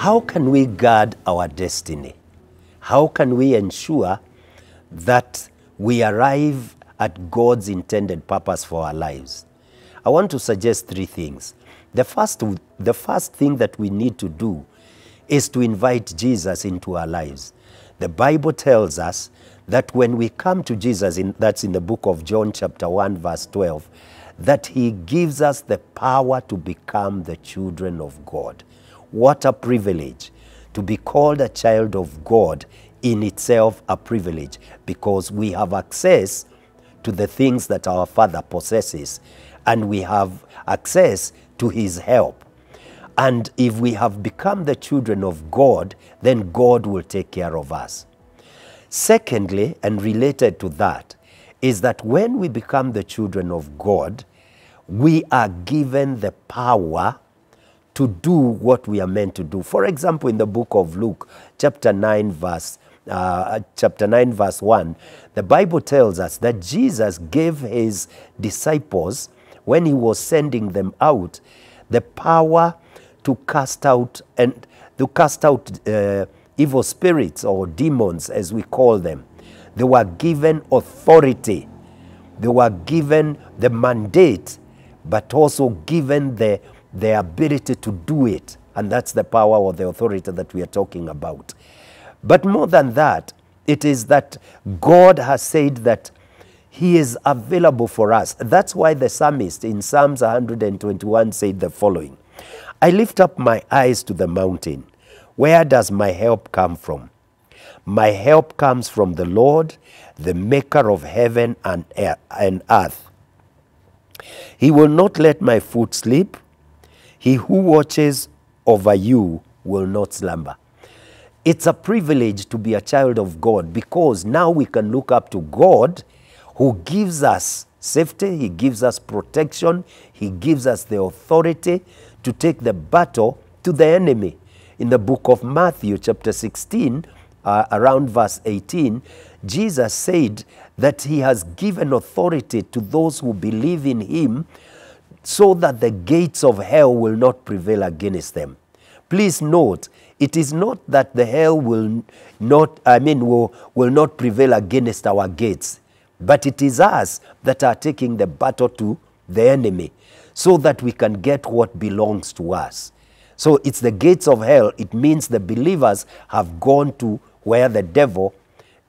How can we guard our destiny? How can we ensure that we arrive at God's intended purpose for our lives? I want to suggest three things. The first thing that we need to do is to invite Jesus into our lives. The Bible tells us that when we come to Jesus, that's in the book of John chapter 1 verse 12, that he gives us the power to become the children of God. What a privilege. To be called a child of God in itself a privilege, because we have access to the things that our Father possesses, and we have access to his help. And if we have become the children of God, then God will take care of us. Secondly, and related to that, is that when we become the children of God, we are given the power to do what we are meant to do. For example, in the book of Luke, chapter 9, verse 1, the Bible tells us that Jesus gave his disciples, when he was sending them out, the power to cast out evil spirits, or demons as we call them. They were given authority. They were given the mandate, but also given the ability to do it. And that's the power or the authority that we are talking about. But more than that, it is that God has said that he is available for us. That's why the psalmist in Psalms 121 said the following: I lift up my eyes to the mountain. Where does my help come from? My help comes from the Lord, the maker of heaven and earth. He will not let my foot slip. He who watches over you will not slumber. It's a privilege to be a child of God, because now we can look up to God, who gives us safety, he gives us protection, he gives us the authority to take the battle to the enemy. In the book of Matthew chapter 16, around verse 18, Jesus said that he has given authority to those who believe in him, so that the gates of hell will not prevail against them. Please note, it is not that the hell will not prevail against our gates, but it is us that are taking the battle to the enemy, so that we can get what belongs to us. So it's the gates of hell. It means the believers have gone to where the devil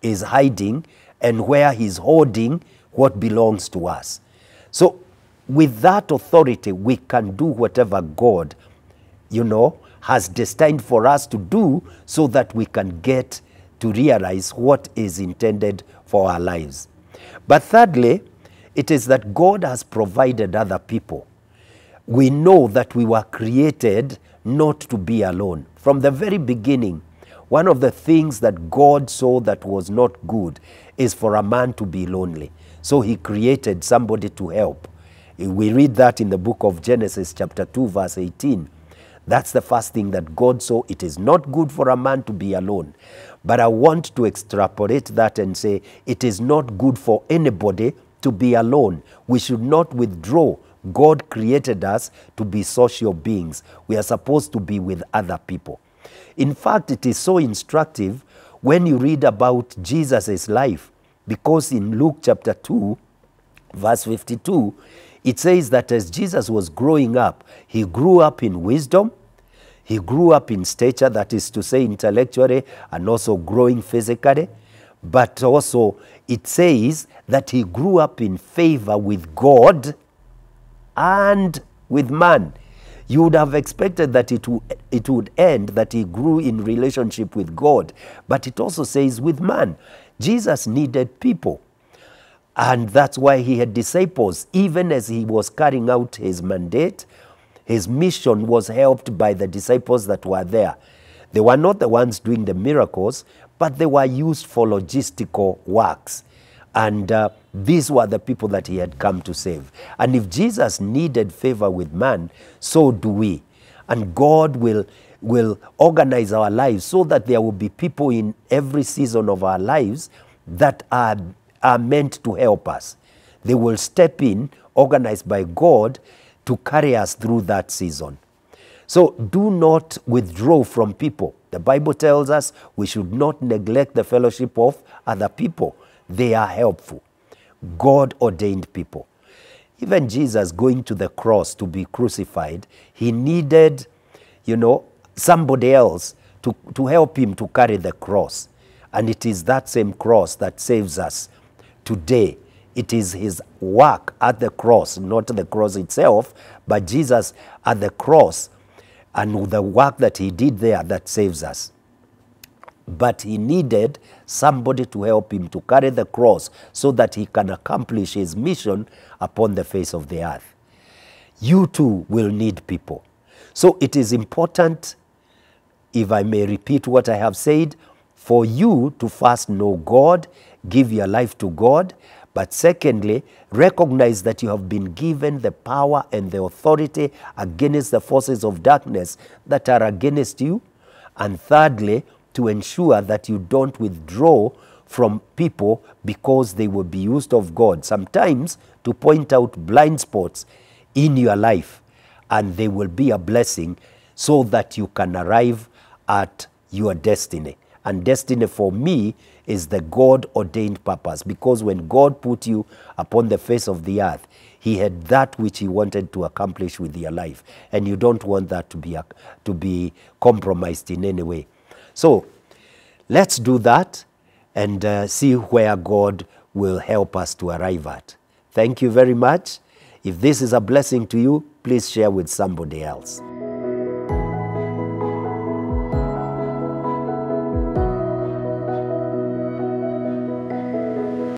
is hiding and where he's hoarding what belongs to us. So with that authority, we can do whatever God, has destined for us to do, so that we can get to realize what is intended for our lives. But thirdly, it is that God has provided other people. We know that we were created not to be alone. From the very beginning, one of the things that God saw that was not good is for a man to be lonely. So he created somebody to help. We read that in the book of Genesis chapter 2 verse 18. That's the first thing that God saw. It is not good for a man to be alone. But I want to extrapolate that and say it is not good for anybody to be alone. We should not withdraw. God created us to be social beings. We are supposed to be with other people. In fact, it is so instructive when you read about Jesus' life, because in Luke chapter 2, verse 52, it says that as Jesus was growing up, he grew up in wisdom, he grew up in stature, that is to say intellectually, and also growing physically. But also it says that he grew up in favor with God and with man. You would have expected that it would end that he grew in relationship with God, but it also says with man. Jesus needed people, and that's why he had disciples. Even as he was carrying out his mandate, his mission was helped by the disciples that were there. They were not the ones doing the miracles, but they were used for logistical works. And these were the people that he had come to save. And if Jesus needed favor with man, so do we. And God will organize our lives so that there will be people in every season of our lives that are meant to help us. They will step in, organized by God, to carry us through that season. So do not withdraw from people. The Bible tells us we should not neglect the fellowship of other people. They are helpful. God ordained people. Even Jesus going to the cross to be crucified, he needed, somebody else to help him to carry the cross. And it is that same cross that saves us today. It is his work at the cross, not the cross itself, but Jesus at the cross and the work that he did there that saves us. But he needed somebody to help him to carry the cross so that he can accomplish his mission upon the face of the earth. You too will need people. So it is important, if I may repeat what I have said, for you to first know God, give your life to God, but secondly, recognize that you have been given the power and the authority against the forces of darkness that are against you. And thirdly, to ensure that you don't withdraw from people because they will be used of God. Sometimes to point out blind spots in your life, and they will be a blessing so that you can arrive at your destiny. And destiny for me is the God-ordained purpose, because when God put you upon the face of the earth, he had that which he wanted to accomplish with your life, and you don't want that to be compromised in any way. So let's do that and see where God will help us to arrive at. Thank you very much. If this is a blessing to you, please share with somebody else.